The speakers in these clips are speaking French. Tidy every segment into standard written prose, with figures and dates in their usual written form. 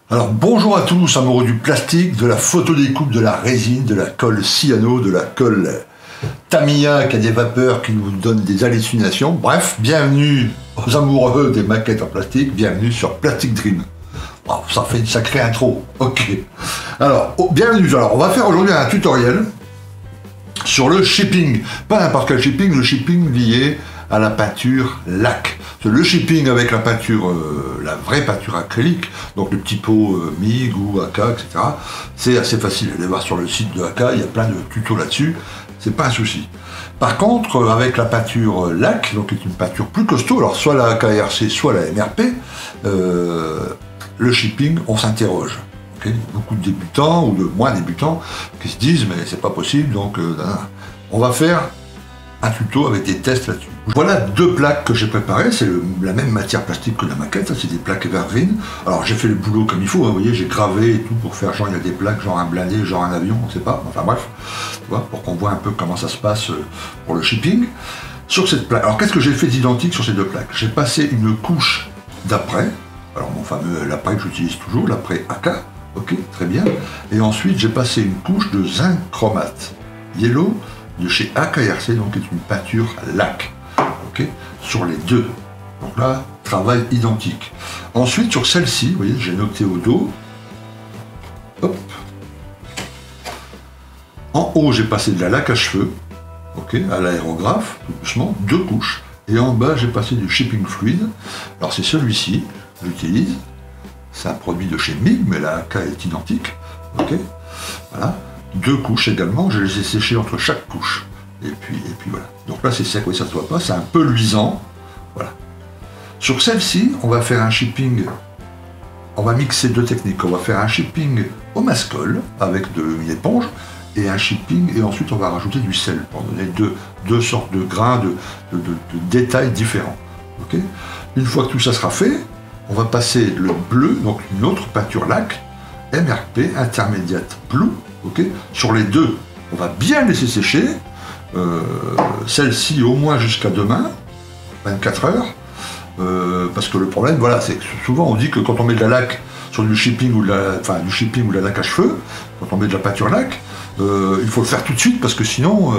Alors bonjour à tous, amoureux du plastique, de la photodécoupe, de la résine, de la colle cyano, de la colle Tamiya qui a des vapeurs qui nous donnent des hallucinations. Bref, bienvenue aux amoureux des maquettes en plastique, bienvenue sur Plastic Dream. Wow, ça fait une sacrée intro, ok. Alors, bienvenue, alors on va faire aujourd'hui un tutoriel sur le shipping. Pas n'importe quel shipping, le shipping lié à la peinture lac. Le shipping avec la peinture, la vraie peinture acrylique, donc le petit pot MIG ou AK, etc., c'est assez facile. Allez voir sur le site de AK, il y a plein de tutos là-dessus, c'est pas un souci. Par contre, avec la peinture lac, donc qui est une peinture plus costaud, alors soit la AKRC, soit la MRP, le shipping, on s'interroge. Okay, beaucoup de débutants ou de moins débutants qui se disent mais c'est pas possible, donc on va faire un tuto avec des tests là-dessus. Voilà deux plaques que j'ai préparées, c'est la même matière plastique que la maquette, c'est des plaques Evergreen. Alors j'ai fait le boulot comme il faut, hein, vous voyez, j'ai gravé et tout pour faire genre il y a des plaques, genre un blindé, genre un avion, on sait pas, enfin bref, tu vois, pour qu'on voit un peu comment ça se passe pour le shipping. Sur cette plaque, alors qu'est-ce que j'ai fait d'identique sur ces deux plaques? J'ai passé une couche d'après, alors mon fameux l'après que j'utilise toujours, l'après AK, ok, très bien, et ensuite j'ai passé une couche de zinc chromate yellow de chez AKRC, donc qui est une peinture lac, ok, sur les deux. Donc là, travail identique. Ensuite, sur celle-ci, vous voyez, j'ai noté au dos, hop, en haut, j'ai passé de la laque à cheveux, ok, à l'aérographe, tout doucement, deux couches, et en bas, j'ai passé du shipping fluide. Alors c'est celui-ci, que j'utilise, c'est un produit de chez MIG, mais la AK est identique, ok, voilà. Deux couches également, je les ai séchées entre chaque couche. Et puis voilà. Donc là c'est sec, oui, ça ne se voit pas, c'est un peu luisant. Voilà. Sur celle-ci, on va faire un shipping, on va mixer deux techniques. On va faire un shipping au mascol avec une éponge et un shipping, et ensuite on va rajouter du sel pour donner deux sortes de grains, de détails différents. Okay. Une fois que tout ça sera fait, on va passer le bleu, donc une autre peinture lac, MRP, intermédiate blue. Okay. Sur les deux, on va bien laisser sécher, celle-ci au moins jusqu'à demain, 24 heures, parce que le problème, voilà, c'est que souvent on dit que quand on met de la laque sur du shipping ou de la laque à cheveux, quand on met de la peinture lac, il faut le faire tout de suite parce que sinon,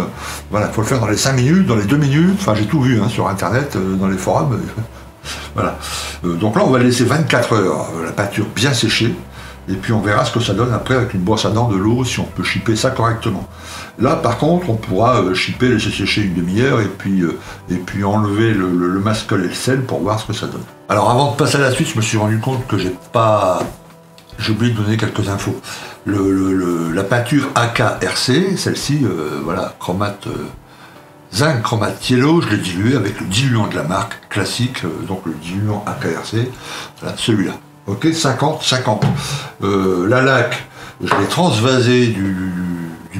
voilà, il faut le faire dans les 5 minutes, dans les 2 minutes, enfin j'ai tout vu hein, sur internet, dans les forums, voilà. Donc là on va laisser 24 heures la peinture bien séchée. Et puis on verra ce que ça donne après avec une brosse à dents de l'eau, si on peut shipper ça correctement. Là par contre on pourra shipper, laisser sécher une demi-heure et puis enlever le mascol et le sel pour voir ce que ça donne. Alors avant de passer à la suite, je me suis rendu compte que j'ai oublié de donner quelques infos. La peinture AKRC, celle-ci, voilà, chromate, zinc chromate yellow, je l'ai dilué avec le diluant de la marque classique, donc le diluant AKRC, voilà, celui-là. Ok, 50-50. La laque, je l'ai transvasé du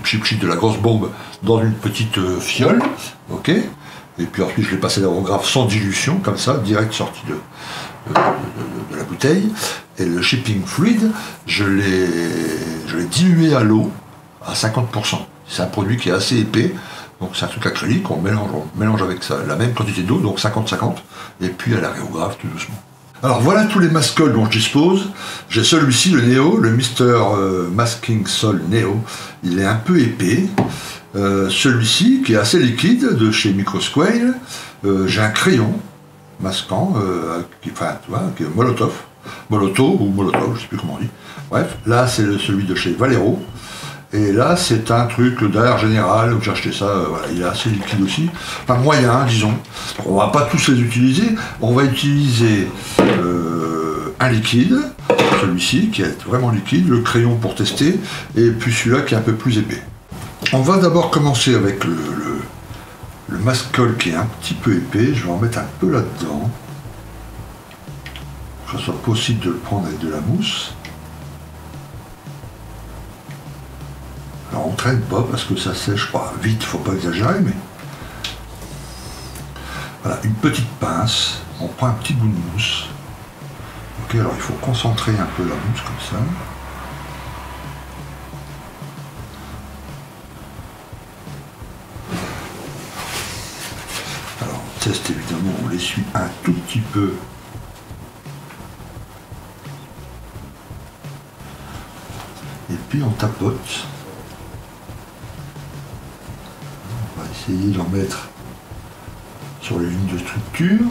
pchit-pchit de la grosse bombe dans une petite fiole, ok. Et puis ensuite je l'ai passé l'aérographe sans dilution, comme ça, direct sorti de la bouteille. Et le shipping fluide, je l'ai dilué à l'eau à 50%. C'est un produit qui est assez épais, donc c'est un truc acrylique, on mélange avec ça la même quantité d'eau, donc 50-50, et puis à l'aérographe tout doucement. Alors voilà tous les mascols dont je dispose. J'ai celui-ci, le Neo, le Mr Masking Sol Neo. Il est un peu épais. Celui-ci, qui est assez liquide, de chez Microsquale. J'ai un crayon masquant, qui est Molotov. Moloto ou Molotov, je ne sais plus comment on dit. Bref, là c'est celui de chez Valero. Et là, c'est un truc d'art général, où j'ai acheté ça, voilà, il est assez liquide aussi, enfin moyen, disons. On va pas tous les utiliser, on va utiliser un liquide, celui-ci, qui est vraiment liquide, le crayon pour tester, et puis celui-là qui est un peu plus épais. On va d'abord commencer avec le mascol qui est un petit peu épais, je vais en mettre un peu là-dedans, que ce soit possible de le prendre avec de la mousse. Alors on traîne pas parce que ça sèche pas vite, faut pas exagérer, mais voilà, une petite pince, on prend un petit bout de mousse. Ok, alors il faut concentrer un peu la mousse comme ça. Alors on teste évidemment, on l'essuie un tout petit peu puis on tapote. On va essayer d'en mettre sur les lignes de structure.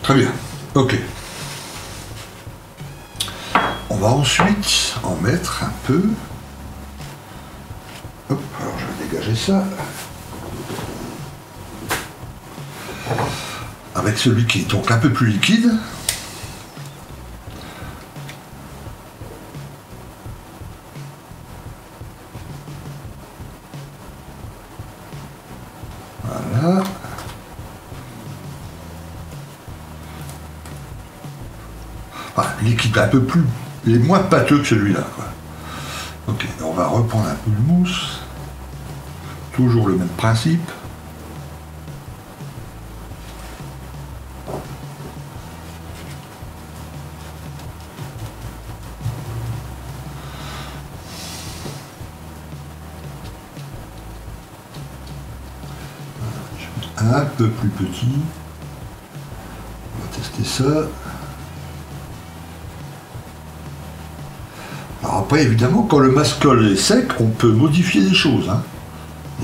Très bien, ok. On va ensuite en mettre un peu. Hop, alors je vais dégager ça. Avec celui qui est donc un peu plus liquide. Voilà. Liquide un peu plus, il est moins pâteux que celui-là. Ok, on va reprendre un peu de mousse. Toujours le même principe. Un peu plus petit. On va tester ça. Alors après, évidemment, quand le mascol est sec, on peut modifier des choses. Hein.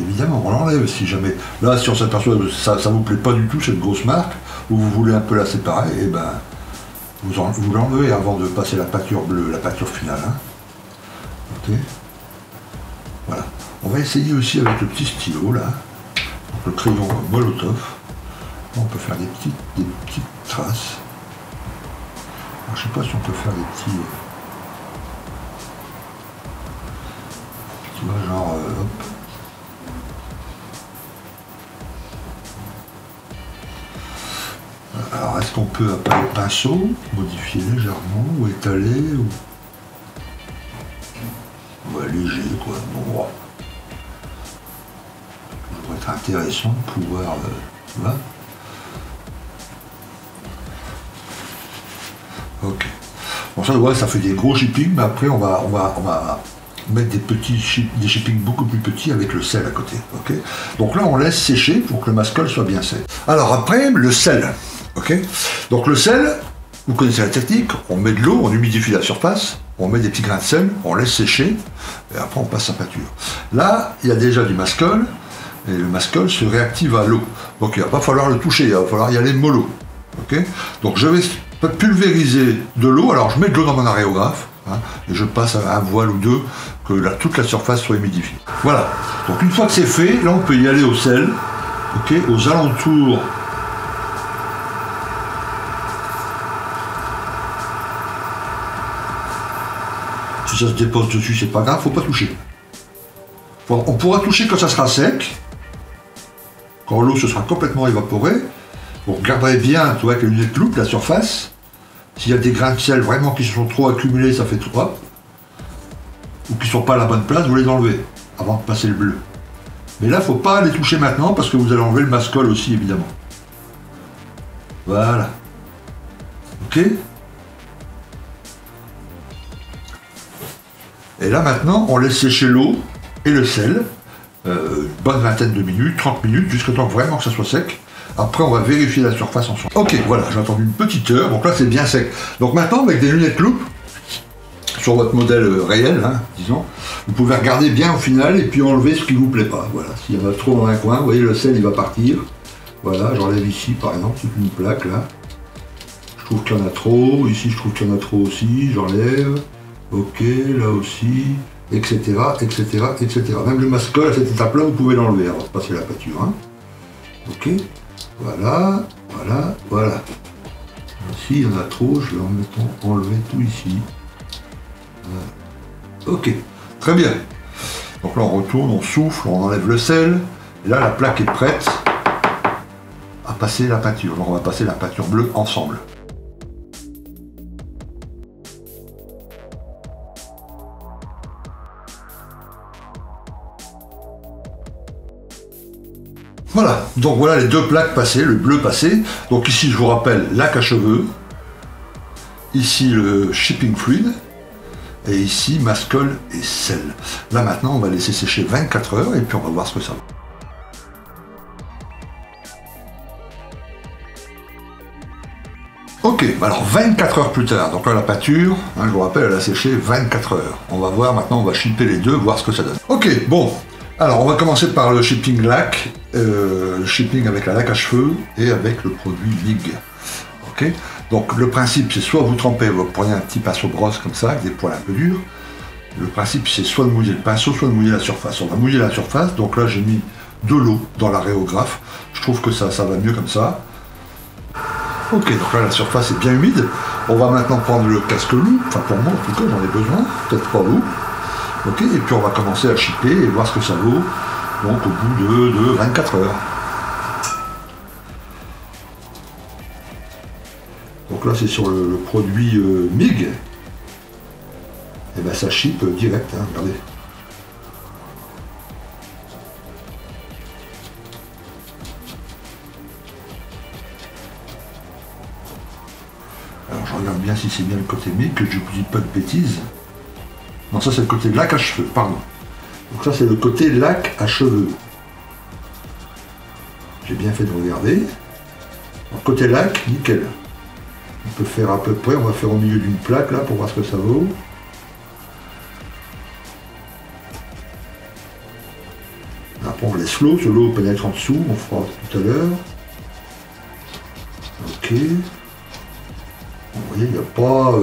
Évidemment, on l'enlève si jamais. Là, si on s'aperçoit que ça ne vous plaît pas du tout, cette grosse marque, ou vous voulez un peu la séparer, et ben, vous l'enlevez avant de passer la pâture bleue, la pâture finale. Hein. Ok. Voilà. On va essayer aussi avec le petit stylo, là, donc le crayon Molotov. On peut faire des petites traces. Alors, je ne sais pas si on peut faire des petits... Tu vois, genre, hop. Alors, est-ce qu'on peut, après le pinceau, modifier légèrement, ou étaler, ou... Ouais, léger, quoi, bon. Ça pourrait être intéressant de pouvoir... tu vois. Ok. Bon, ça, ouais, ça fait des gros shipping, mais après, on va mettre des shippings beaucoup plus petits avec le sel à côté. Okay, donc là, on laisse sécher pour que le mascol soit bien sec. Alors après, le sel. Okay, donc le sel, vous connaissez la technique, on met de l'eau, on humidifie la surface, on met des petits grains de sel, on laisse sécher, et après on passe sa pâture. Là, il y a déjà du mascol, et le mascol se réactive à l'eau. Donc il ne va pas falloir le toucher, il va falloir y aller mollo. Okay, donc je vais pulvériser de l'eau, alors je mets de l'eau dans mon aréographe, hein, et je passe à un voile ou deux, que toute la surface soit humidifiée. Voilà, donc une fois que c'est fait, là on peut y aller au sel, okay, aux alentours. Si ça se dépose dessus, c'est pas grave, faut pas toucher. On pourra toucher quand ça sera sec, quand l'eau se sera complètement évaporée. Vous regarderez bien, tu vois, avec les lunettes loupe, la surface. S'il y a des grains de sel vraiment qui se sont trop accumulés, ça fait trop. Ou qui ne sont pas à la bonne place, vous les enlevez avant de passer le bleu. Mais là, il ne faut pas les toucher maintenant parce que vous allez enlever le mascol aussi, évidemment. Voilà. Ok. Et là, maintenant, on laisse sécher l'eau et le sel. Une bonne vingtaine de minutes, 30 minutes, jusqu'à temps vraiment que ça soit sec. Après, on va vérifier la surface ensemble. Ok, voilà, j'ai attendu une petite heure, donc là, c'est bien sec. Donc maintenant, avec des lunettes loupe, sur votre modèle réel, hein, disons, vous pouvez regarder bien au final et puis enlever ce qui ne vous plaît pas. Voilà, s'il y en a trop dans un coin, vous voyez, le sel, il va partir. Voilà, j'enlève ici, par exemple, c'est une plaque, là. Je trouve qu'il y en a trop. Ici, je trouve qu'il y en a trop aussi. J'enlève. Ok, là aussi, etc., etc., etc. Même le mascol, à cette étape-là, vous pouvez l'enlever avant de passer la pâture. Hein. Ok. Voilà, voilà, voilà. S'il y en a trop, je vais enlever tout ici. Voilà. Ok, très bien. Donc là, on retourne, on souffle, on enlève le sel. Et là, la plaque est prête à passer la peinture. Donc on va passer la peinture bleue ensemble. Voilà, donc voilà les deux plaques passées, le bleu passé. Donc ici, je vous rappelle, lac à cheveux. Ici, le shipping fluide. Et ici, mascol et sel. Là, maintenant, on va laisser sécher 24 heures et puis on va voir ce que ça vaut. Ok, alors 24 heures plus tard, donc là la peinture, hein, je vous rappelle, elle a séché 24 heures. On va voir maintenant, on va shipper les deux, voir ce que ça donne. Ok, bon, alors on va commencer par le shipping lac, le shipping avec la laque à cheveux et avec le produit MIG. Ok, donc le principe c'est soit vous trempez, vous prenez un petit pinceau brosse comme ça, avec des poils un peu durs. Le principe c'est soit de mouiller le pinceau, soit de mouiller la surface. On va mouiller la surface, donc là j'ai mis de l'eau dans l'aréographe. Je trouve que ça va mieux comme ça. Ok, donc là la surface est bien humide. On va maintenant prendre le casque-loup, enfin pour moi en tout cas j'en ai besoin, peut-être pas vous. Ok, et puis on va commencer à shipper et voir ce que ça vaut, donc au bout de 24 heures. Donc là c'est sur le produit MIG, et ben ça ship direct, hein, regardez. Alors je regarde bien si c'est bien le côté MIG, que je ne vous dis pas de bêtises. Non, ça c'est le côté lac à cheveux, pardon. Donc ça c'est le côté lac à cheveux. J'ai bien fait de regarder. Donc, côté lac, nickel. On peut faire à peu près, on va faire au milieu d'une plaque là pour voir ce que ça vaut. Après on laisse l'eau, ce l'eau pénètre en dessous, on fera tout à l'heure. Ok. Vous voyez, il n'y a pas...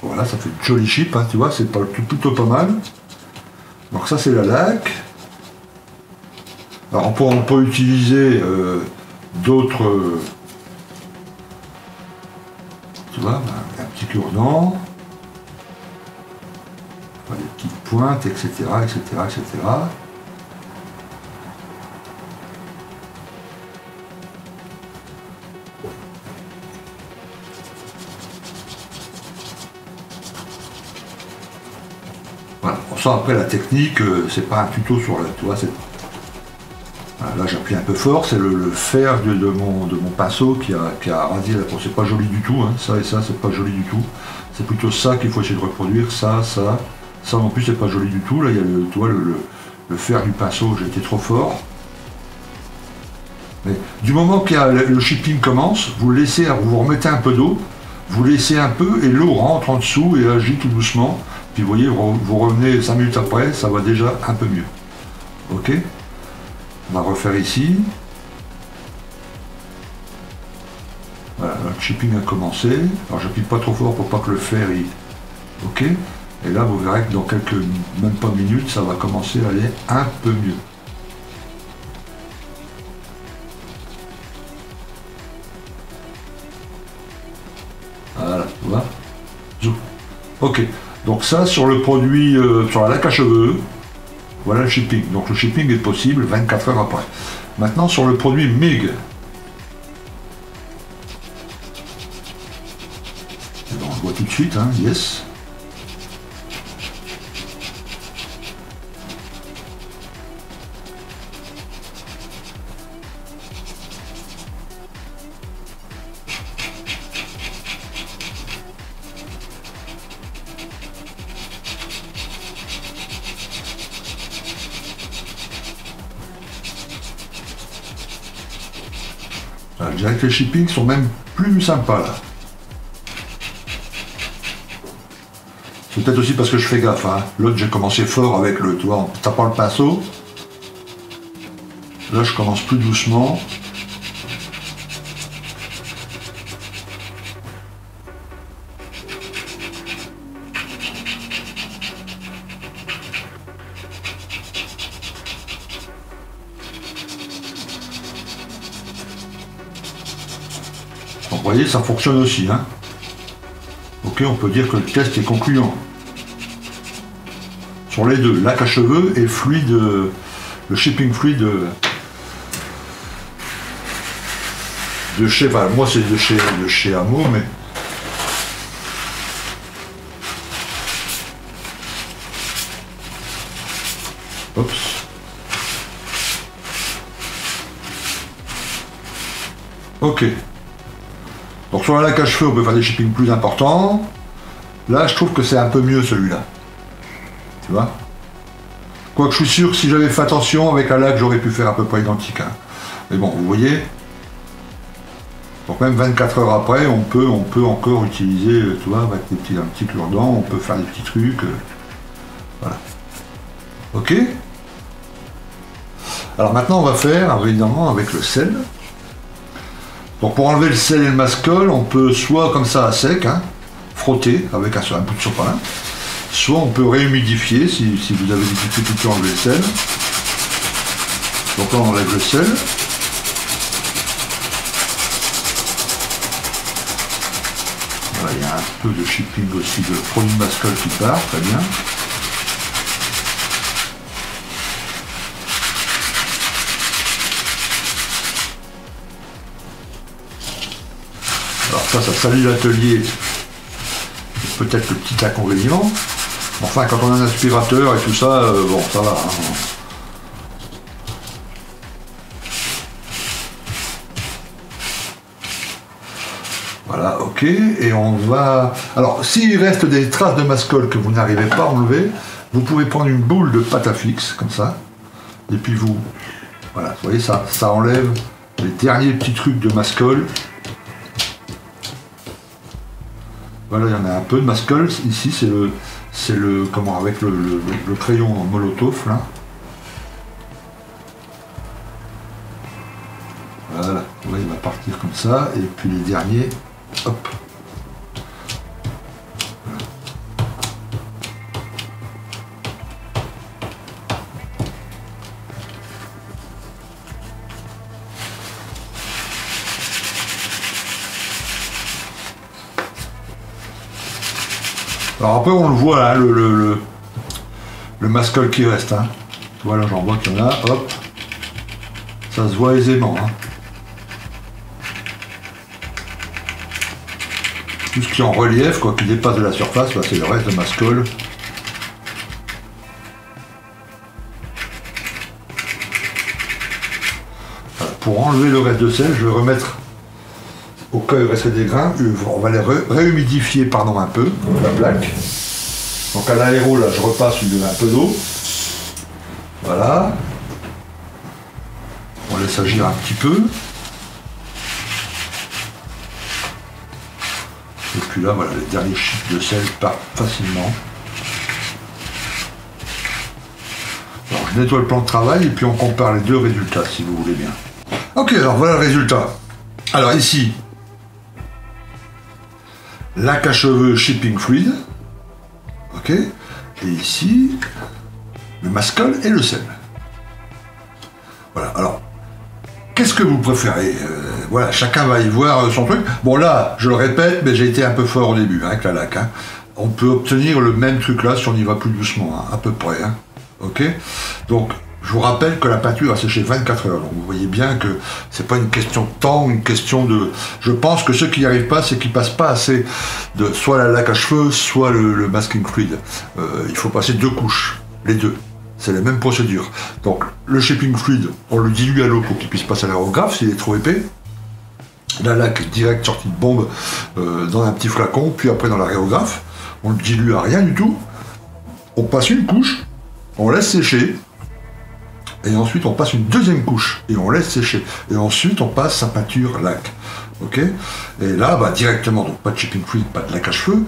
Voilà, ça fait joli chip, hein, tu vois, c'est plutôt pas mal. Donc ça c'est la laque. Alors on peut utiliser d'autres... tu vois, un petit cure-dent. Des petites pointes, etc., etc., etc. Voilà, on sent après la technique, c'est pas un tuto sur la... Tu vois, voilà, là j'appuie un peu fort, c'est le fer de mon pinceau qui a rasé la peau. C'est pas joli du tout, hein. Ça et ça, c'est pas joli du tout. C'est plutôt ça qu'il faut essayer de reproduire, ça. Ça non plus c'est pas joli du tout, là il y a tu vois, le fer du pinceau, j'ai été trop fort. Mais du moment que le shipping commence, vous laissez, vous remettez un peu d'eau, vous laissez un peu et l'eau rentre en dessous et agit tout doucement. Puis vous voyez, vous revenez 5 minutes après, ça va déjà un peu mieux. Ok? On va refaire ici. Voilà, le shipping a commencé. Alors j'appuie pas trop fort pour pas que le fer y... Ok? Et là, vous verrez que dans même pas minutes, ça va commencer à aller un peu mieux. Voilà, tu vois. Ok, donc ça, sur le produit, sur la laque à cheveux, voilà le shipping. Donc le shipping est possible 24 heures après. Maintenant, sur le produit MIG. Et ben, on le voit tout de suite, hein, yes. Je dirais que les shippings sont même plus sympas là. C'est peut-être aussi parce que je fais gaffe. Hein. L'autre, j'ai commencé fort avec le, tu vois, en tapant le pinceau. Là, je commence plus doucement. voyez, ça fonctionne aussi. Hein. Ok, on peut dire que le test est concluant. Sur les deux, lac à cheveux et fluide, le shipping fluide de chez, enfin, moi c'est de chez Amo, mais oups. Ok. Donc sur la laque à cheveux, on peut faire des shippings plus importants. Là, je trouve que c'est un peu mieux celui-là. Tu vois? Quoique je suis sûr que si j'avais fait attention avec la laque, j'aurais pu faire à peu près identique. Hein. Mais bon, vous voyez. Donc même 24 heures après, on peut encore utiliser, tu vois, avec un petit cure-dent, on peut faire des petits trucs. Voilà. Ok? Alors maintenant, on va faire, évidemment, avec le sel. Donc pour enlever le sel et le mascol, on peut soit comme ça à sec, hein, frotter avec un bout de sopalin, soit on peut réhumidifier si vous avez des difficultés à enlever le sel. Donc là on enlève le sel. Voilà, il y a un peu de shipping aussi de produit mascol qui part, très bien. Alors ça salit l'atelier, peut-être le petit inconvénient. Enfin, quand on a un aspirateur et tout ça, bon, ça va. Hein. Voilà, ok. Et on va... Alors, s'il reste des traces de mascol que vous n'arrivez pas à enlever, vous pouvez prendre une boule de pâte à fixe, comme ça. Et puis vous... Voilà, vous voyez, ça enlève les derniers petits trucs de mascol. Voilà, il y en a un peu de mascol. Ici, c'est le comment, avec le crayon Molotov là. Voilà, ouais, il va partir comme ça, et puis les derniers, hop. Alors après on le voit, hein, le mascol qui reste. Hein. Voilà, j'en vois qu'il y en a, hop. Ça se voit aisément. Hein. Tout ce qui est en relief, quoi, qui dépasse de la surface, là, c'est le reste de mascol. Voilà, pour enlever le reste de sel, je vais remettre, au cas où il reste des grains, on va les réhumidifier un peu, la plaque. Donc à l'aéro, là, je repasse un peu d'eau. Voilà. On laisse agir un petit peu. Et puis là, voilà, les derniers chiffres de sel partent facilement. Alors, je nettoie le plan de travail et puis on compare les deux résultats, si vous voulez bien. Ok, alors voilà le résultat. Alors ici, laque à cheveux shipping fluide. Ok. Et ici, le mascol et le sel. Voilà, alors, qu'est-ce que vous préférez? Voilà, chacun va y voir son truc. Bon là, je le répète, mais j'ai été un peu fort au début, hein, avec la laque. Hein. On peut obtenir le même truc là si on y va plus doucement, hein, à peu près. Hein. Ok. Donc, je vous rappelle que la peinture a séché 24 heures. Donc vous voyez bien que c'est pas une question de temps, une question de... Je pense que ceux qui n'y arrivent pas, c'est qu'ils passent pas assez de soit la laque à cheveux, soit le masking fluide. Il faut passer 2 couches, les deux. C'est la même procédure. Donc le shipping fluide, on le dilue à l'eau pour qu'il puisse passer à l'aérographe s'il est trop épais. La laque direct sortie de bombe dans un petit flacon, puis après dans l'aérographe. On le dilue à rien du tout. On passe une couche, on laisse sécher. Et ensuite on passe une deuxième couche et on laisse sécher. Et ensuite on passe sa peinture laque. Ok. Et là, bah, directement, donc pas de shipping fluide, pas de laque à cheveux,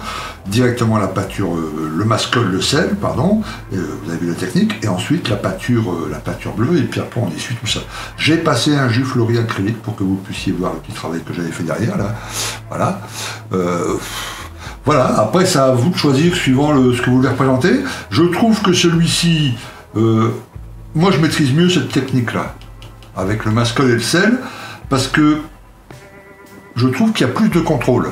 directement la peinture, le mascol, le sel, pardon, vous avez vu la technique, et ensuite la peinture bleue, et puis après on essuie tout ça. J'ai passé un jus fleuri acrylique pour que vous puissiez voir le petit travail que j'avais fait derrière, là. Voilà. Voilà, après c'est à vous de choisir suivant ce que vous voulez représenter. Je trouve que celui-ci, moi je maîtrise mieux cette technique-là, avec le mascol et le sel, parce que je trouve qu'il y a plus de contrôle.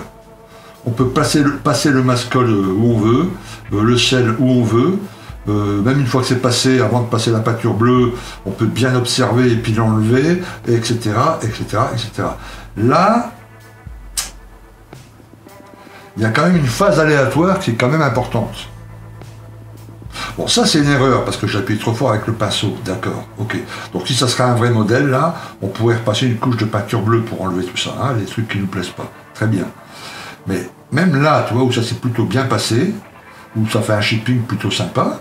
On peut passer le mascol où on veut, le sel où on veut, même une fois que c'est passé, avant de passer la pâture bleue, on peut bien observer et puis l'enlever, etc., etc., etc. Là, il y a quand même une phase aléatoire qui est quand même importante. Bon, ça c'est une erreur, parce que j'appuie trop fort avec le pinceau, d'accord, ok. Donc si ça serait un vrai modèle, là, on pourrait repasser une couche de peinture bleue pour enlever tout ça, hein, les trucs qui ne nous plaisent pas. Très bien. Mais même là, tu vois, où ça s'est plutôt bien passé, où ça fait un shipping plutôt sympa,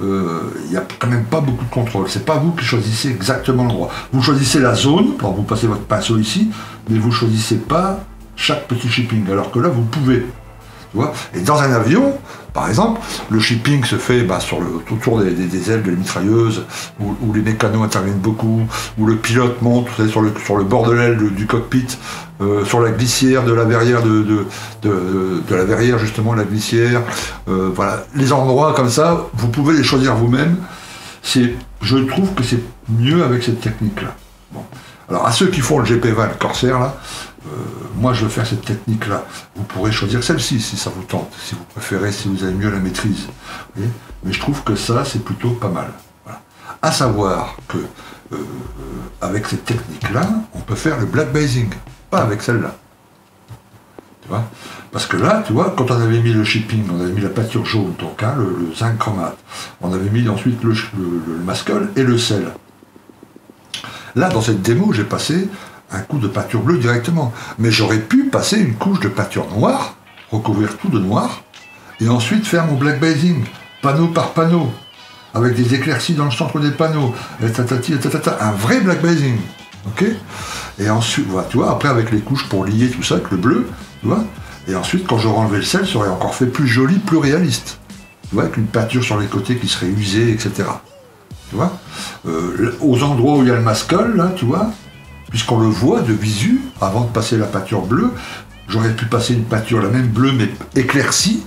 il n'y a quand même pas beaucoup de contrôle. C'est pas vous qui choisissez exactement l'endroit. Vous choisissez la zone, quand vous passez votre pinceau ici, mais vous ne choisissez pas chaque petit shipping, alors que là, vous pouvez. Tu vois. Et dans un avion, par exemple, le shipping se fait autour des ailes de la mitrailleuse, où les mécanos interviennent beaucoup, où le pilote monte sur le bord de l'aile du cockpit, sur la glissière de la verrière de la verrière, justement, la glissière. Voilà. Les endroits comme ça, vous pouvez les choisir vous-même. Je trouve que c'est mieux avec cette technique-là. Bon. Alors, à ceux qui font le GP20 Corsair, là, moi je veux faire cette technique là, vous pourrez choisir celle-ci si ça vous tente, si vous préférez, si vous avez mieux la maîtrise, mais je trouve que ça c'est plutôt pas mal. Voilà. À savoir que avec cette technique là, on peut faire le black basing, pas avec celle-là, tu vois, parce que là, tu vois, quand on avait mis le shipping, on avait mis la peinture jaune, donc hein, le zinc chromate, on avait mis ensuite le mascol et le sel. Là dans cette démo j'ai passé un coup de peinture bleue directement. Mais j'aurais pu passer une couche de peinture noire, recouvrir tout de noir, et ensuite faire mon black basing, panneau par panneau, avec des éclaircies dans le centre des panneaux, un vrai black basing. Ok. Et ensuite, voilà, tu vois, après avec les couches pour lier tout ça avec le bleu, tu vois, et ensuite quand j'aurais enlevé le sel, ça aurait encore fait plus joli, plus réaliste. Tu vois, avec une peinture sur les côtés qui serait usée, etc. Tu vois. Aux endroits où il y a le mascol, là, tu vois, puisqu'on le voit de visu, avant de passer la peinture bleue, j'aurais pu passer une peinture la même bleue mais éclaircie,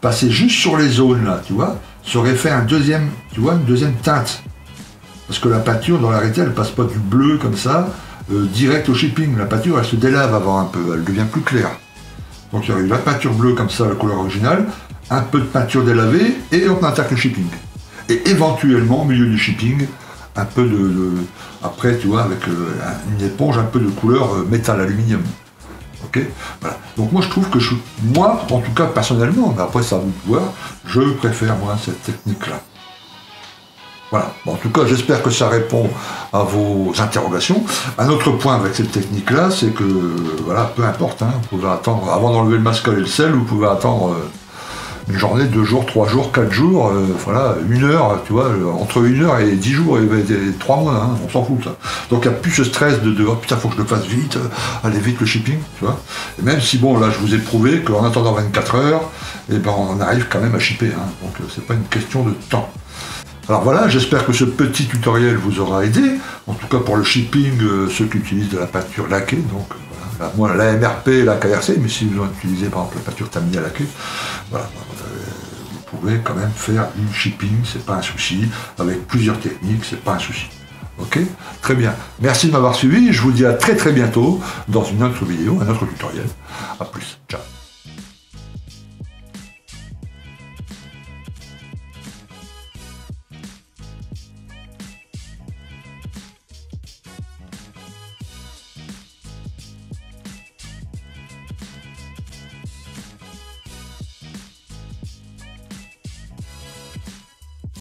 passer juste sur les zones là, tu vois, ça aurait fait une deuxième teinte. Parce que la peinture dans la réalité, elle passe pas du bleu comme ça, direct au shipping. La peinture, elle se délave avant un peu, elle devient plus claire. Donc il y aurait eu la peinture bleue comme ça, la couleur originale, un peu de peinture délavée, et on attaque le shipping. Et éventuellement, au milieu du shipping, un peu après, tu vois, avec une éponge, un peu de couleur métal, aluminium. Ok. Voilà. Donc moi, je trouve que moi, en tout cas, personnellement, mais après, ça à vous de voir, je préfère, moi, cette technique-là. Voilà. Bon, en tout cas, j'espère que ça répond à vos interrogations. Un autre point avec cette technique-là, c'est que, voilà, peu importe, hein, vous pouvez attendre, avant d'enlever le mascol et le sel, vous pouvez attendre une journée, 2 jours, 3 jours, 4 jours, voilà, 1 heure, tu vois, entre 1 heure et 10 jours et 3 mois, hein, on s'en fout, ça. Donc il n'y a plus ce stress de oh putain, faut que je le fasse vite, allez vite le shipping, tu vois. Et même si, bon, là, je vous ai prouvé qu'en attendant 24 heures, eh ben, on arrive quand même à shipper, hein, donc c'est pas une question de temps. Alors voilà, j'espère que ce petit tutoriel vous aura aidé, en tout cas pour le shipping, ceux qui utilisent de la peinture laquée, donc voilà, moi la MRP et la KRC, mais si vous utilisez par exemple la peinture terminée à laquée, voilà, vous pouvez quand même faire du shipping, c'est pas un souci, avec plusieurs techniques, c'est pas un souci. Ok? Très bien. Merci de m'avoir suivi, je vous dis à très bientôt dans une autre vidéo, un autre tutoriel. A plus, ciao.